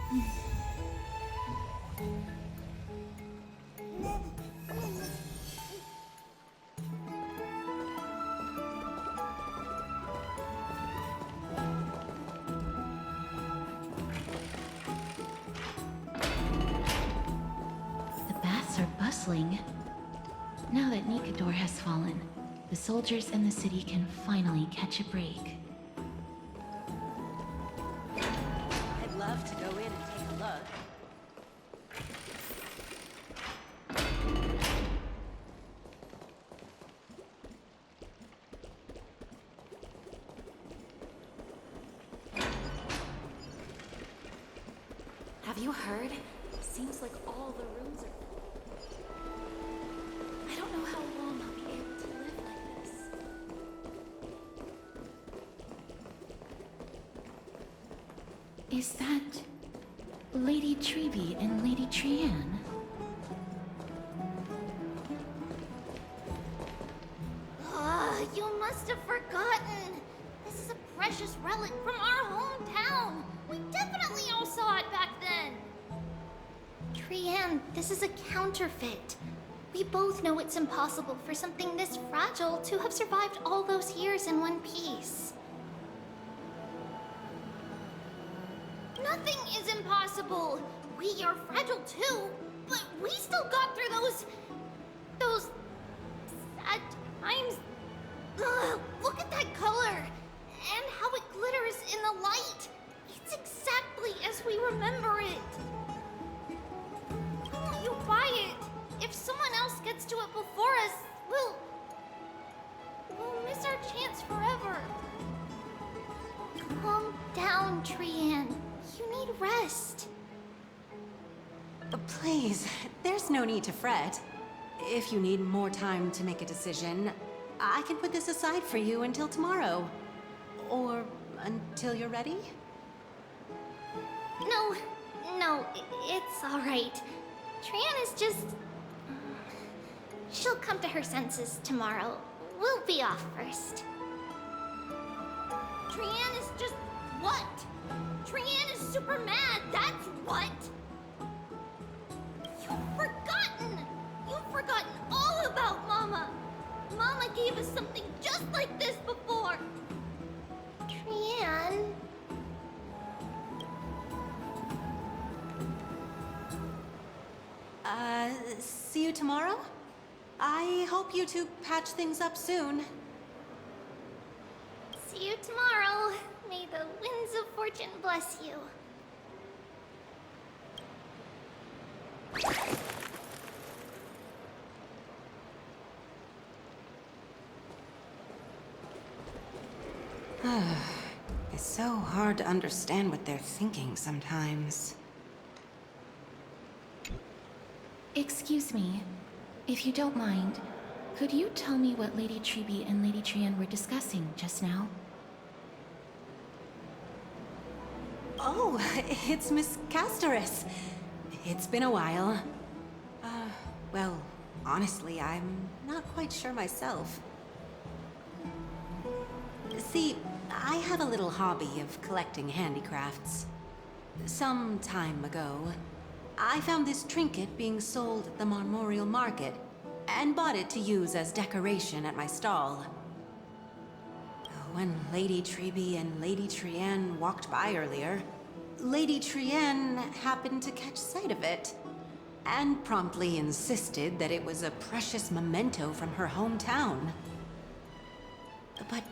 The baths are bustling. Now that Nikador has fallen, the soldiers in the city can finally catch a break. I'd love to go in and take a look. Have you heard? Seems like all the rooms are... I don't know how long I'll be able to live like this. Is that... Lady Treby and Lady Trianne? You must have forgotten. This is a precious relic from our hometown. We definitely all saw it back then. Trianne, this is a counterfeit. We both know it's impossible for something this fragile to have survived all those years in one piece. Nothing is impossible. We are fragile too, but we still got through those sad times. Ugh, look at that color and how it glitters in the light. It's exactly as we remember it. Why won't you buy it? If someone else gets to it before us, we'll miss our chance forever. Calm down, Trianne. You need rest. Please, there's no need to fret. If you need more time to make a decision, I can put this aside for you until tomorrow. Or until you're ready? No, it's all right. Trianne is just... She'll come to her senses tomorrow. We'll be off first. Trianne is just... what? Trianne is super mad, that's what! You've forgotten all about Mama! Mama gave us something just like this before! Trianne... See you tomorrow? I hope you two patch things up soon. See you tomorrow. May the winds of fortune bless you. It's so hard to understand what they're thinking sometimes. Excuse me, if you don't mind, could you tell me what Lady Treby and Lady Trianne were discussing just now? Oh, it's Miss Castoris. It's been a while. Well, honestly, I'm not quite sure myself. See, I have a little hobby of collecting handicrafts. Some time ago, I found this trinket being sold at the Memorial Market and bought it to use as decoration at my stall. When Lady Treby and Lady Trianne walked by earlier, Lady Trianne happened to catch sight of it and promptly insisted that it was a precious memento from her hometown. But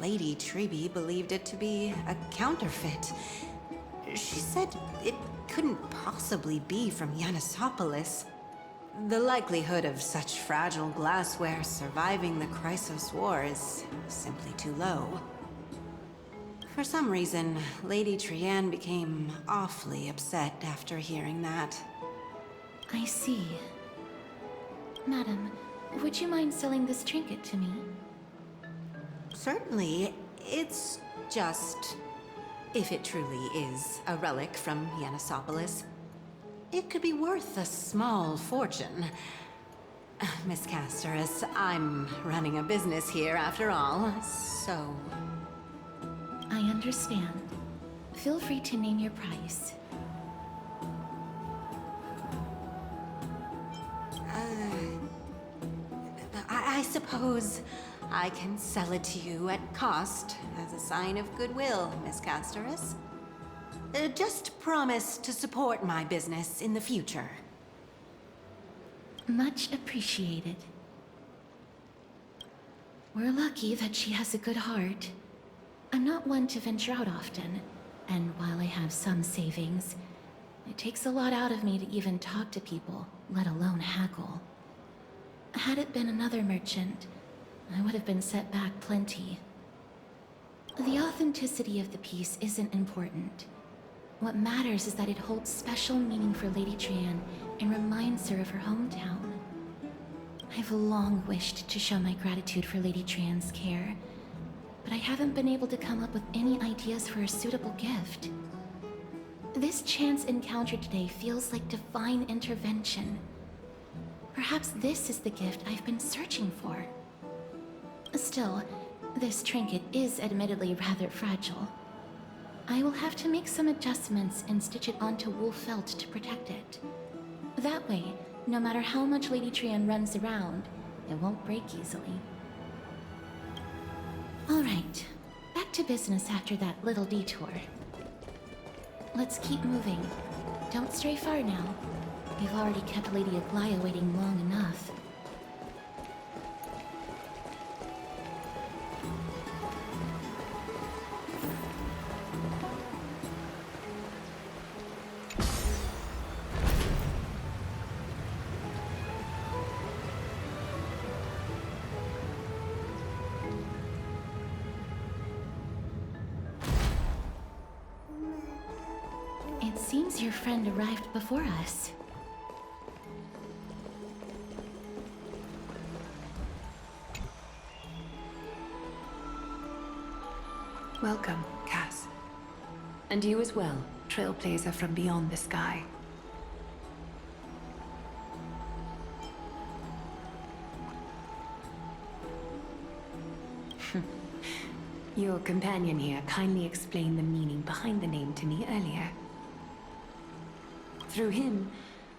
Lady Treby believed it to be a counterfeit. She said it couldn't possibly be from Yanisopolis. The likelihood of such fragile glassware surviving the Chrysos War is simply too low. For some reason, Lady Trianne became awfully upset after hearing that. I see. Madam, would you mind selling this trinket to me? Certainly, it's just... if it truly is a relic from Yanisopolis, it could be worth a small fortune. Miss Castoris, I'm running a business here after all, so... I understand. Feel free to name your price. suppose I can sell it to you at cost as a sign of goodwill, Miss Castoris. Just promise to support my business in the future. Much appreciated. We're lucky that she has a good heart. I'm not one to venture out often, and while I have some savings, it takes a lot out of me to even talk to people, let alone haggle. Had it been another merchant, I would have been set back plenty. The authenticity of the piece isn't important. What matters is that it holds special meaning for Lady Trian and reminds her of her hometown. I've long wished to show my gratitude for Lady Trian's care, but I haven't been able to come up with any ideas for a suitable gift. This chance encounter today feels like divine intervention. Perhaps this is the gift I've been searching for. Still, this trinket is admittedly rather fragile. I will have to make some adjustments and stitch it onto wool felt to protect it. That way, no matter how much Lady Trian runs around, it won't break easily. Alright, back to business after that little detour. Let's keep moving. Don't stray far now. We've already kept Lady Aglaya waiting long enough. It seems your friend arrived before us. Welcome, Cass. And you as well, trailblazer from beyond the sky. Your companion here kindly explained the meaning behind the name to me earlier. Through him,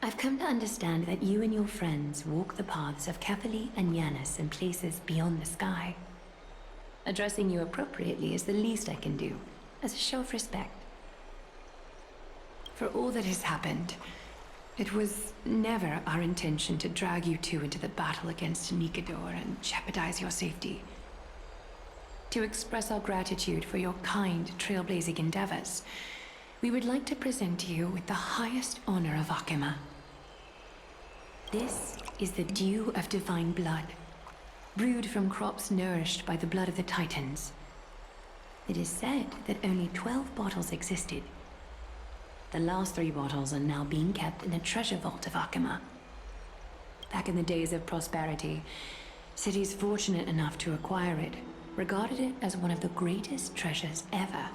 I've come to understand that you and your friends walk the paths of Kefali and Yanis in places beyond the sky. Addressing you appropriately is the least I can do, as a show of respect. For all that has happened, it was never our intention to drag you two into the battle against Nikador and jeopardize your safety. To express our gratitude for your kind, trailblazing endeavors, we would like to present you with the highest honor of Akima. This is the dew of divine blood, brewed from crops nourished by the blood of the Titans. It is said that only 12 bottles existed. The last 3 bottles are now being kept in the treasure vault of Akima. Back in the days of prosperity, cities fortunate enough to acquire it regarded it as one of the greatest treasures ever.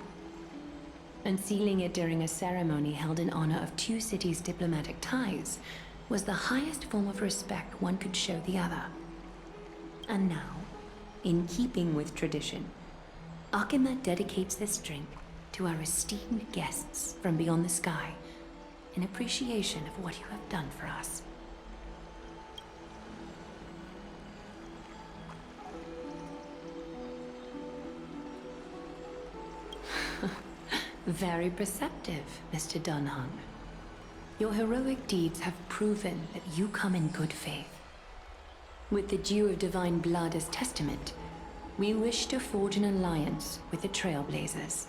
Unsealing it during a ceremony held in honor of 2 cities' diplomatic ties was the highest form of respect one could show the other. And now, in keeping with tradition, Akima dedicates this drink to our esteemed guests from beyond the sky in appreciation of what you have done for us. Very perceptive, Mr. Dunhung. Your heroic deeds have proven that you come in good faith. With the dew of divine blood as testament, we wish to forge an alliance with the Trailblazers.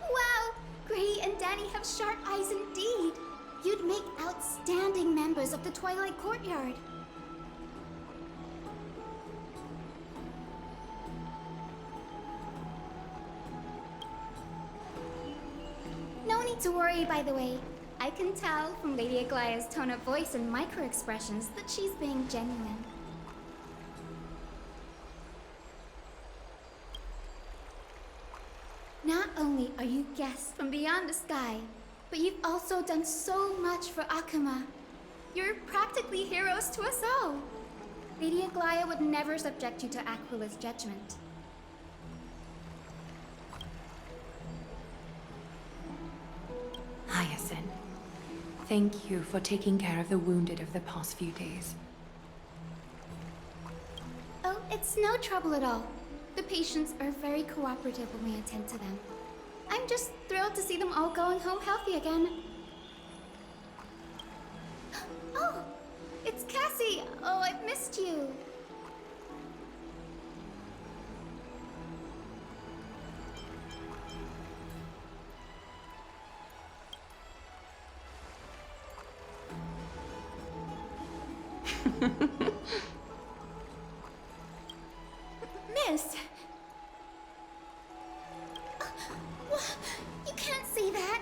Wow! Gray and Danny have sharp eyes indeed. You'd make outstanding members of the Twilight Courtyard. No need to worry, by the way. I can tell from Lady Aglaya's tone of voice and micro-expressions that she's being genuine. Not only are you guests from beyond the sky, but you've also done so much for Akuma. You're practically heroes to us all. Lady Aglaya would never subject you to Aquila's judgment. Hyacinth, thank you for taking care of the wounded of the past few days. Oh, it's no trouble at all. The patients are very cooperative when we attend to them. I'm just thrilled to see them all going home healthy again. Oh, it's Cassie! Oh, I've missed you. Miss! You can't say that!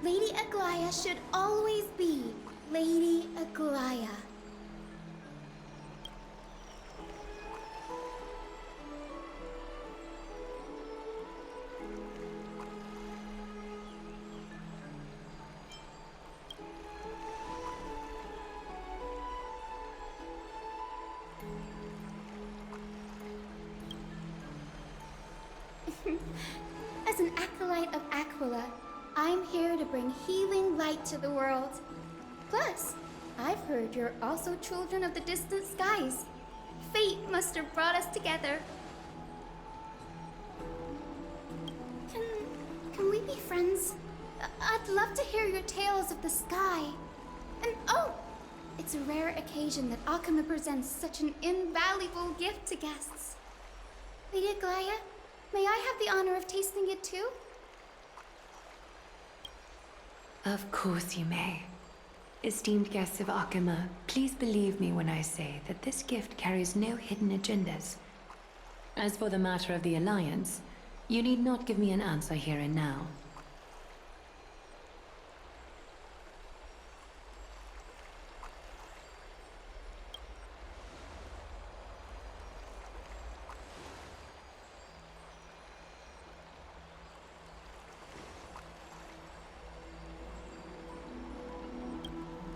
Lady Aglaya should always be Lady Aglaya. As an acolyte of Aquila, I'm here to bring healing light to the world. Plus, I've heard you're also children of the distant skies. Fate must have brought us together. Can we be friends? I'd love to hear your tales of the sky. And oh, it's a rare occasion that Akuma presents such an invaluable gift to guests. Lady Aglaya, may I have the honor of tasting it too? Of course you may. Esteemed guests of Akuma, please believe me when I say that this gift carries no hidden agendas. As for the matter of the Alliance, you need not give me an answer here and now.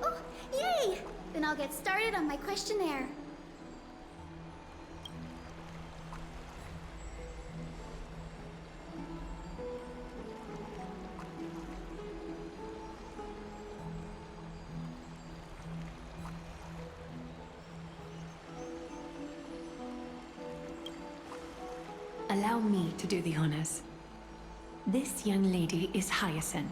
Oh, yay! Then I'll get started on my questionnaire. Allow me to do the honors. This young lady is Hyacinth,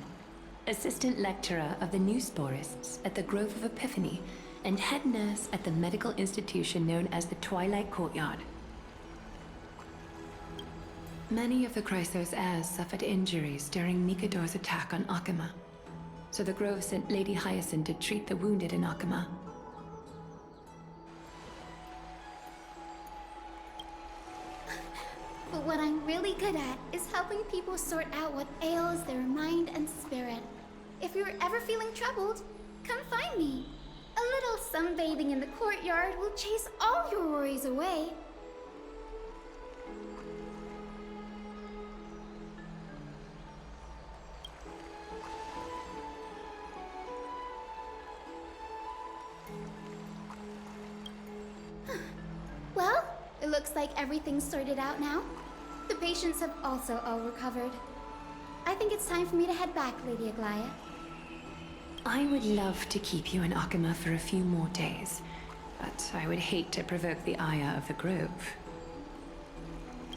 assistant lecturer of the new sporists at the Grove of Epiphany and head nurse at the medical institution known as the Twilight Courtyard. Many of the Chrysos heirs suffered injuries during Mikado's attack on Akuma, so the Grove sent Lady Hyacinth to treat the wounded in Akuma. But what I'm really good at is helping people sort out what ails their mind and spirit. If you're ever feeling troubled, come find me. A little sunbathing in the courtyard will chase all your worries away. Well, it looks like everything's sorted out now. The patients have also all recovered. I think it's time for me to head back, Lady Aglaya. I would love to keep you in Akuma for a few more days, but I would hate to provoke the ire of the Grove.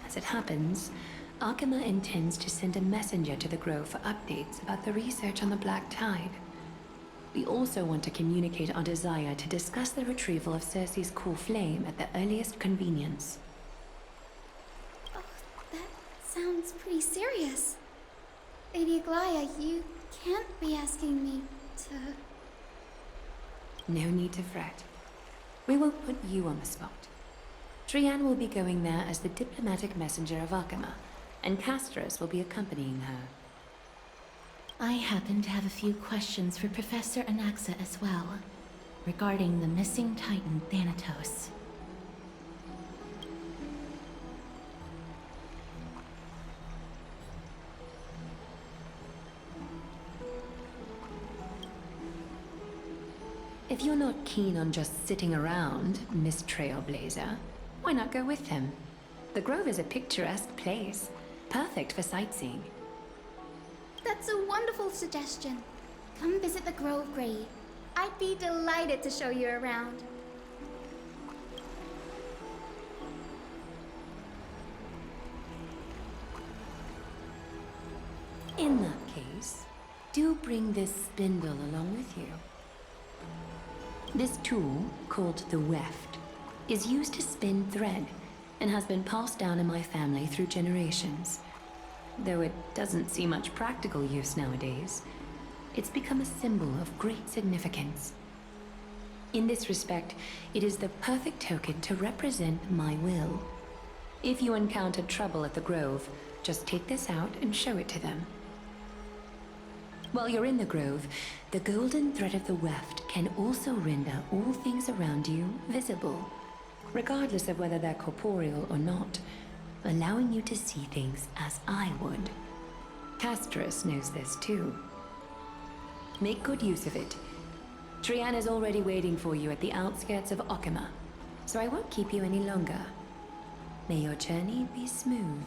As it happens, Akuma intends to send a messenger to the Grove for updates about the research on the Black Tide. We also want to communicate our desire to discuss the retrieval of Circe's core flame at the earliest convenience. Oh, that sounds pretty serious. Lady Aglaya, you can't be asking me to... No need to fret. We won't put you on the spot. Trianne will be going there as the diplomatic messenger of Akuma, and Castros will be accompanying her. I happen to have a few questions for Professor Anaxa as well, regarding the missing Titan Thanatos. If you're not keen on just sitting around, Miss Trailblazer, why not go with him? The Grove is a picturesque place, perfect for sightseeing. That's a wonderful suggestion. Come visit the Grove, Gray. I'd be delighted to show you around. In that case, do bring this spindle along with you. This tool, called the weft, is used to spin thread and has been passed down in my family through generations. Though it doesn't see much practical use nowadays, it's become a symbol of great significance. In this respect, it is the perfect token to represent my will. If you encounter trouble at the Grove, just take this out and show it to them. While you're in the Grove, the golden thread of the weft can also render all things around you visible, regardless of whether they're corporeal or not, allowing you to see things as I would. Castris knows this too. Make good use of it. Trian is already waiting for you at the outskirts of Okima, so I won't keep you any longer. May your journey be smooth.